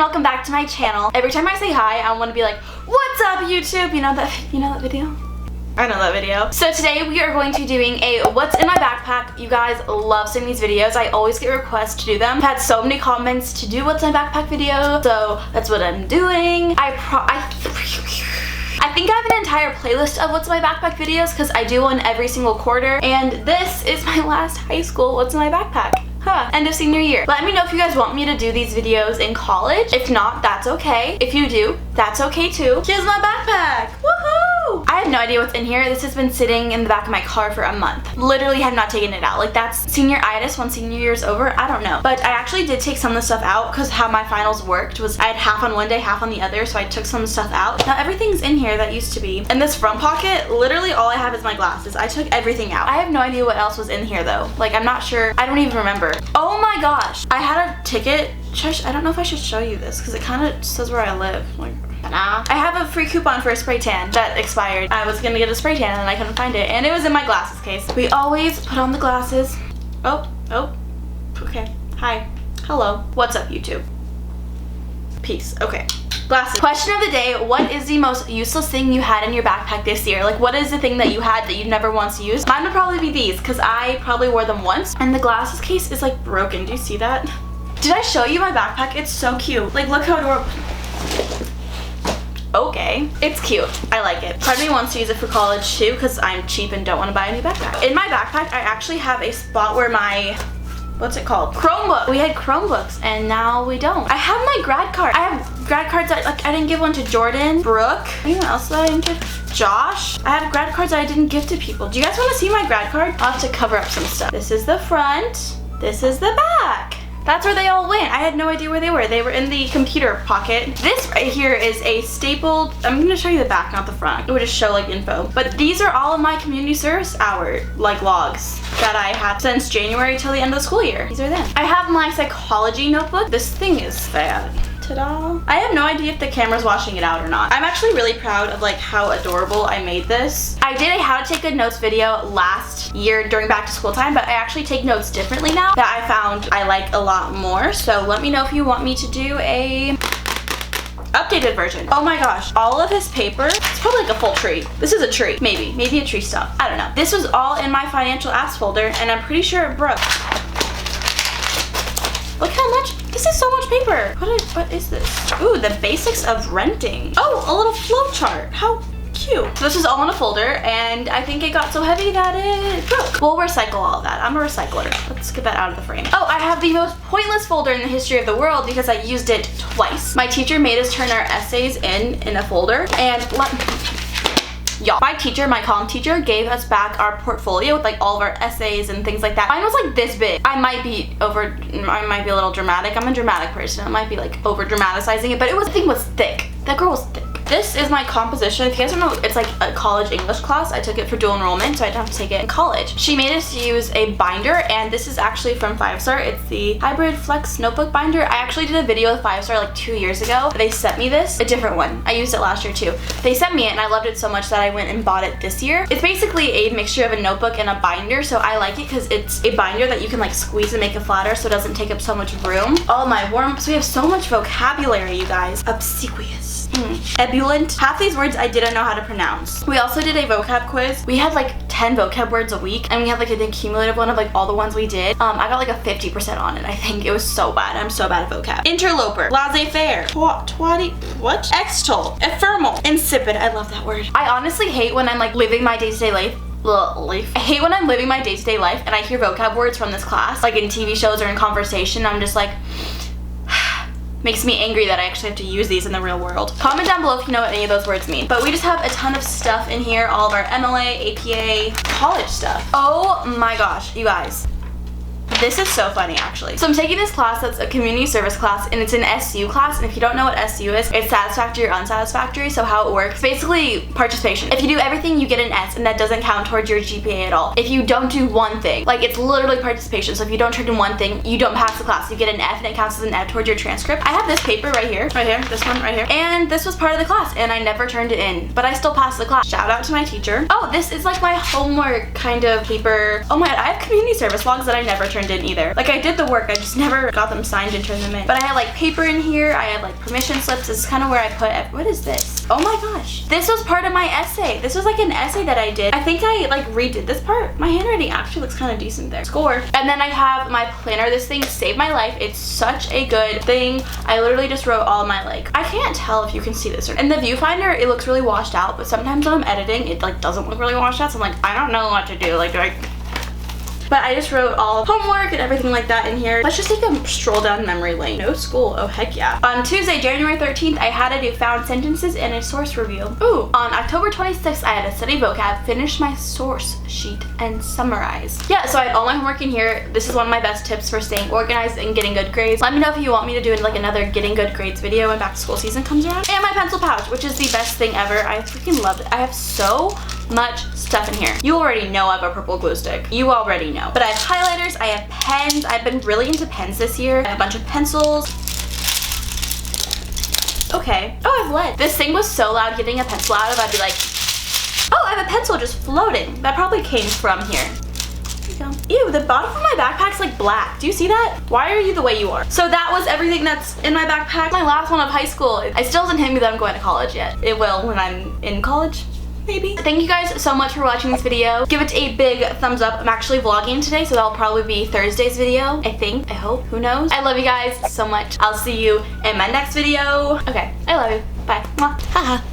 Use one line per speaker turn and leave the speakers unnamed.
welcome back to my channel. Every time I say hi, I want to be like, what's up YouTube? You know that video? I know that video. So today we are going to be doing a what's in my backpack. You guys love seeing these videos. I always get requests to do them. I've had so many comments to do what's in my backpack video, so that's what I'm doing. I think I have an entire playlist of what's in my backpack videos because I do one every single quarter, and this is my last high school what's in my backpack. End of senior year. Let me know if you guys want me to do these videos in college. If not, that's okay. If you do, that's okay too. Here's my backpack. Woohoo! I have no idea what's in here. This has been sitting in the back of my car for a month. Literally have not taken it out. Like, that's senior-itis when senior year is over. I don't know. But I actually did take some of the stuff out because how my finals worked was I had half on one day, half on the other, so I took some stuff out. Now everything's in here that used to be. In this front pocket, literally all I have is my glasses. I took everything out. I have no idea what else was in here though. Like, I'm not sure. I don't even remember. Oh my gosh. I had a ticket. I don't know if I should show you this because it kind of says where I live. Like, nah. I have a free coupon for a spray tan that expired. I was gonna get a spray tan and I couldn't find it, and it was in my glasses case. We always put on the glasses. Oh, okay. Hi. Hello. What's up, YouTube? Peace. Okay. Glasses. Question of the day, what is the most useless thing you had in your backpack this year? Like, what is the thing that you had that you never once used? Mine would probably be these because I probably wore them once, and the glasses case is like broken. Do you see that? Did I show you my backpack? It's so cute. Like, look how adorable. Okay, it's cute. I like it. Part of me wants to use it for college too because I'm cheap and don't want to buy a new backpack. In my backpack, I actually have a spot where my, what's it called? Chromebook. We had Chromebooks and now we don't. I have my grad card. I have grad cards that, like, I didn't give one to Jordan, Brooke, anyone else that I didn't give? Josh. I have grad cards that I didn't give to people. Do you guys want to see my grad card? I'll have to cover up some stuff. This is the front. This is the back. That's where they all went. I had no idea where they were. They were in the computer pocket. This right here is a stapled, I'm gonna show you the back, not the front. It would just show like info. But these are all of my community service hour, like, logs that I have since January till the end of the school year. These are them. I have my psychology notebook. This thing is fat. Ta-da. I have no idea if the camera's washing it out or not. I'm actually really proud of like how adorable I made this. I did a how to take good notes video last year during back to school time, but I actually take notes differently now that I found I like a lot more. So let me know if you want me to do a updated version. Oh my gosh, all of his paper, it's probably like a full tree. This is a tree, maybe a tree stump. I don't know. This was all in my financial apps folder and I'm pretty sure it broke. Look how much, this is so much paper. What is this? Ooh, the basics of renting. Oh, a little flow chart. How cute. So this is all in a folder and I think it got so heavy that it broke. We'll recycle all of that. I'm a recycler. Let's get that out of the frame. Oh, I have the most pointless folder in the history of the world because I used it twice. My teacher made us turn our essays in a folder, and y'all, my teacher, my comm teacher, gave us back our portfolio with like all of our essays and things like that. Mine was like this big. I might be a little dramatic. I'm a dramatic person. I might be like over dramatizing it, but the thing was thick. That girl was thick. This is my composition. If you guys don't know, it's like a college English class. I took it for dual enrollment, so I didn't have to take it in college. She made us use a binder, and this is actually from 5-Star. It's the Hybrid Flex Notebook Binder. I actually did a video with 5-Star like 2 years ago. They sent me this, a different one. I used it last year too. They sent me it, and I loved it so much that I went and bought it this year. It's basically a mixture of a notebook and a binder, so I like it because it's a binder that you can like squeeze and make it flatter so it doesn't take up so much room. Oh my warm-ups, we have so much vocabulary, you guys. Obsequious. Ebullient. Half these words I didn't know how to pronounce. We also did a vocab quiz. We had like 10 vocab words a week, and we had like an accumulative one of like all the ones we did. I got like a 50% on it, I think. It was so bad. I'm so bad at vocab. Interloper. Laissez-faire. Twatty. What? Extol. Ephemeral. Insipid. I love that word. I honestly hate when I'm like living my day-to-day life. I hate when I'm living my day-to-day life and I hear vocab words from this class, like in TV shows or in conversation. I'm just like, makes me angry that I actually have to use these in the real world. Comment down below if you know what any of those words mean. But we just have a ton of stuff in here, all of our MLA, APA, college stuff. Oh my gosh, you guys. This is so funny, actually. So I'm taking this class that's a community service class, and it's an SU class, and if you don't know what SU is, it's satisfactory or unsatisfactory. So how it works, basically participation. If you do everything, you get an S, and that doesn't count towards your GPA at all. If you don't do one thing, like, it's literally participation. So if you don't turn in one thing, you don't pass the class. You get an F, and it counts as an F towards your transcript. I have this paper right here, this one right here, and this was part of the class, and I never turned it in, but I still passed the class. Shout out to my teacher. Oh, this is like my homework kind of paper. Oh my god, I have community service logs that I never turned didn't either. Like I did the work, I just never got them signed and turned them in. But I had like paper in here, I had like permission slips. This is kind of where I put, what is this? Oh my gosh. This was part of my essay. This was like an essay that I did. I think I like redid this part. My handwriting actually looks kind of decent there. Score. And then I have my planner. This thing saved my life. It's such a good thing. I literally just wrote all my like, I can't tell if you can see this. In the viewfinder, it looks really washed out, but sometimes when I'm editing, it like doesn't look really washed out. So I'm like, I don't know what to do. Like, do I... But I just wrote all homework and everything like that in here. Let's just take a stroll down memory lane. No school, oh heck yeah. On Tuesday, January 13th, I had to do found sentences and a source review. Ooh, on October 26th, I had to study vocab, finish my source sheet, and summarize. Yeah, so I had all my homework in here. This is one of my best tips for staying organized and getting good grades. Let me know if you want me to do like another getting good grades video when back to school season comes around. And my pencil pouch, which is the best thing ever. I freaking love it. I have so much stuff in here. You already know I have a purple glue stick. You already know. But I have highlighters, I have pens. I've been really into pens this year. I have a bunch of pencils. Okay. Oh, I have lead. This thing was so loud getting a pencil out of, I'd be like, oh, I have a pencil just floating. That probably came from here. There you go. Ew, the bottom of my backpack's like black. Do you see that? Why are you the way you are? So that was everything that's in my backpack. My last one of high school. It still doesn't hit me that I'm going to college yet. It will when I'm in college. Maybe. Thank you guys so much for watching this video. Give it a big thumbs up. I'm actually vlogging today, so that'll probably be Thursday's video. I think. I hope. Who knows? I love you guys so much. I'll see you in my next video. Okay. I love you. Bye. Mwah. Haha.